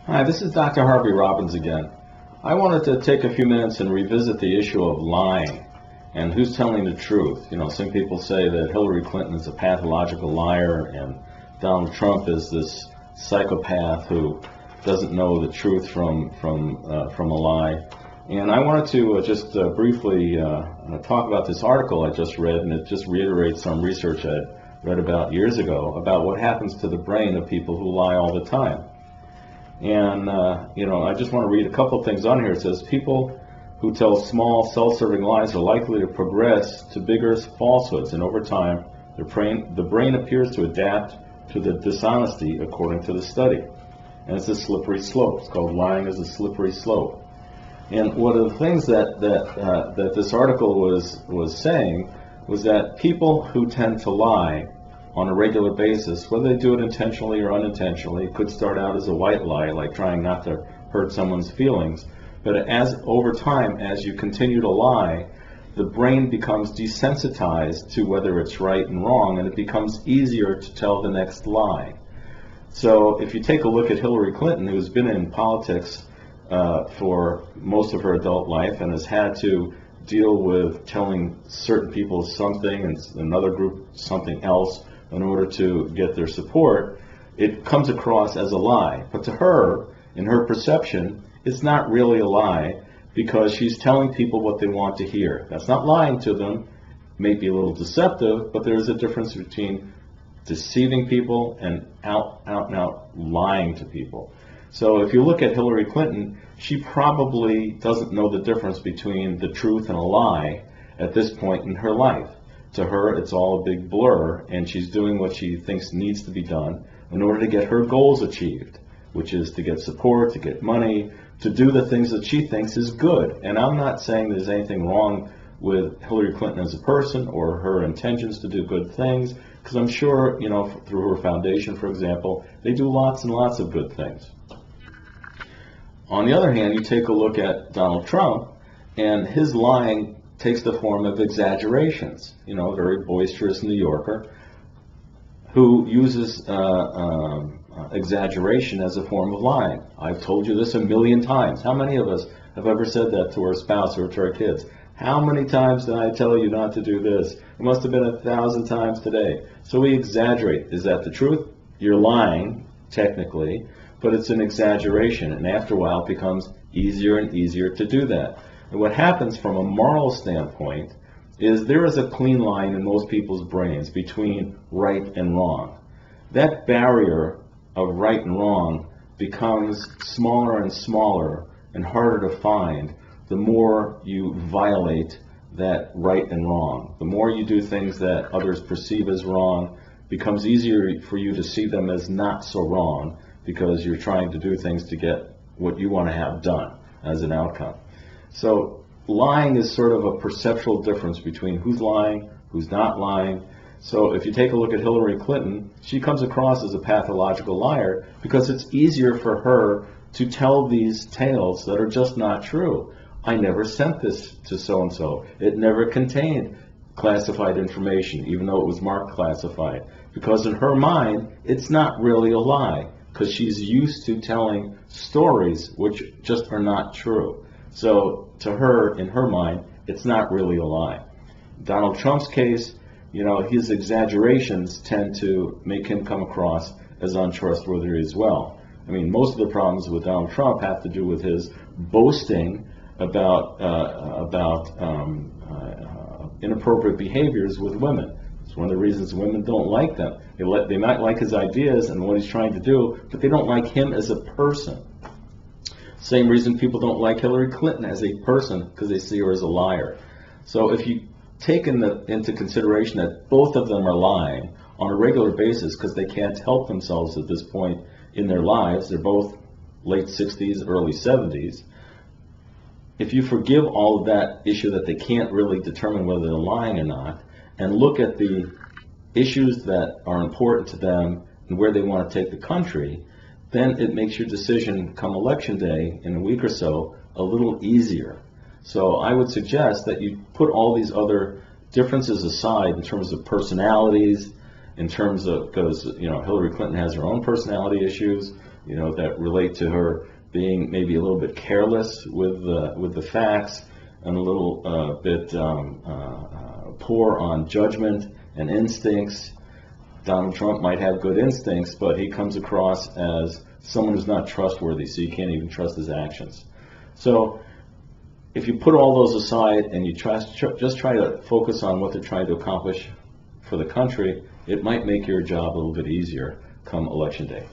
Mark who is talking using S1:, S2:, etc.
S1: Hi, this is Dr. Harvey Robbins again. I wanted to take a few minutes and revisit the issue of lying and who's telling the truth. You know, some people say that Hillary Clinton is a pathological liar and Donald Trump is this psychopath who doesn't know the truth from a lie. And I wanted to just briefly talk about this article I just read, and it just reiterates some research I read about years ago about what happens to the brain of people who lie all the time. And, I just want to read a couple of things on here. It says, people who tell small, self-serving lies are likely to progress to bigger falsehoods, and over time, the brain appears to adapt to the dishonesty according to the study. And it's a slippery slope. It's called lying as a slippery slope. And one of the things that this article was saying was that people who tend to lie on a regular basis, whether they do it intentionally or unintentionally, it could start out as a white lie, like trying not to hurt someone's feelings. But as over time, as you continue to lie, the brain becomes desensitized to whether it's right and wrong, and it becomes easier to tell the next lie. So if you take a look at Hillary Clinton, who's been in politics for most of her adult life and has had to deal with telling certain people something and another group something else in order to get their support, it comes across as a lie. But to her, in her perception, it's not really a lie because she's telling people what they want to hear. That's not lying to them. It may be a little deceptive, but there is a difference between deceiving people and out and out lying to people. So if you look at Hillary Clinton, she probably doesn't know the difference between the truth and a lie at this point in her life. To her, it's all a big blur, and she's doing what she thinks needs to be done in order to get her goals achieved, which is to get support, to get money, to do the things that she thinks is good. And I'm not saying there's anything wrong with Hillary Clinton as a person or her intentions to do good things, because I'm sure, through her foundation, for example, they do lots and lots of good things. On the other hand, you take a look at Donald Trump, and his lying takes the form of exaggerations. A very boisterous New Yorker who uses exaggeration as a form of lying. I've told you this a million times. How many of us have ever said that to our spouse or to our kids? How many times did I tell you not to do this? It must have been 1,000 times today. So we exaggerate. Is that the truth? You're lying, technically, but it's an exaggeration, and after a while it becomes easier and easier to do that. And what happens from a moral standpoint is there is a clean line in most people's brains between right and wrong. That barrier of right and wrong becomes smaller and smaller and harder to find the more you violate that right and wrong. The more you do things that others perceive as wrong, it becomes easier for you to see them as not so wrong because you're trying to do things to get what you want to have done as an outcome. So lying is sort of a perceptual difference between who's lying, who's not lying. So if you take a look at Hillary Clinton, she comes across as a pathological liar because it's easier for her to tell these tales that are just not true. I never sent this to so-and-so. It never contained classified information, even though it was marked classified. Because in her mind, it's not really a lie, because she's used to telling stories which just are not true. So to her, in her mind, it's not really a lie. Donald Trump's case, his exaggerations tend to make him come across as untrustworthy as well. I mean, most of the problems with Donald Trump have to do with his boasting about inappropriate behaviors with women. It's one of the reasons women don't like them. They might like his ideas and what he's trying to do, but they don't like him as a person. Same reason people don't like Hillary Clinton as a person, because they see her as a liar. So if you take into consideration that both of them are lying on a regular basis because they can't help themselves at this point in their lives, they're both late 60s, early 70s, if you forgive all of that issue that they can't really determine whether they're lying or not, and look at the issues that are important to them and where they want to take the country, then it makes your decision come election day in a week or so a little easier. So I would suggest that you put all these other differences aside in terms of personalities, in terms of, because Hillary Clinton has her own personality issues, that relate to her being maybe a little bit careless with the facts and a little bit poor on judgment and instincts. Donald Trump might have good instincts, but he comes across as someone who's not trustworthy, so you can't even trust his actions. So if you put all those aside and you just try to focus on what they're trying to accomplish for the country, it might make your job a little bit easier come Election Day.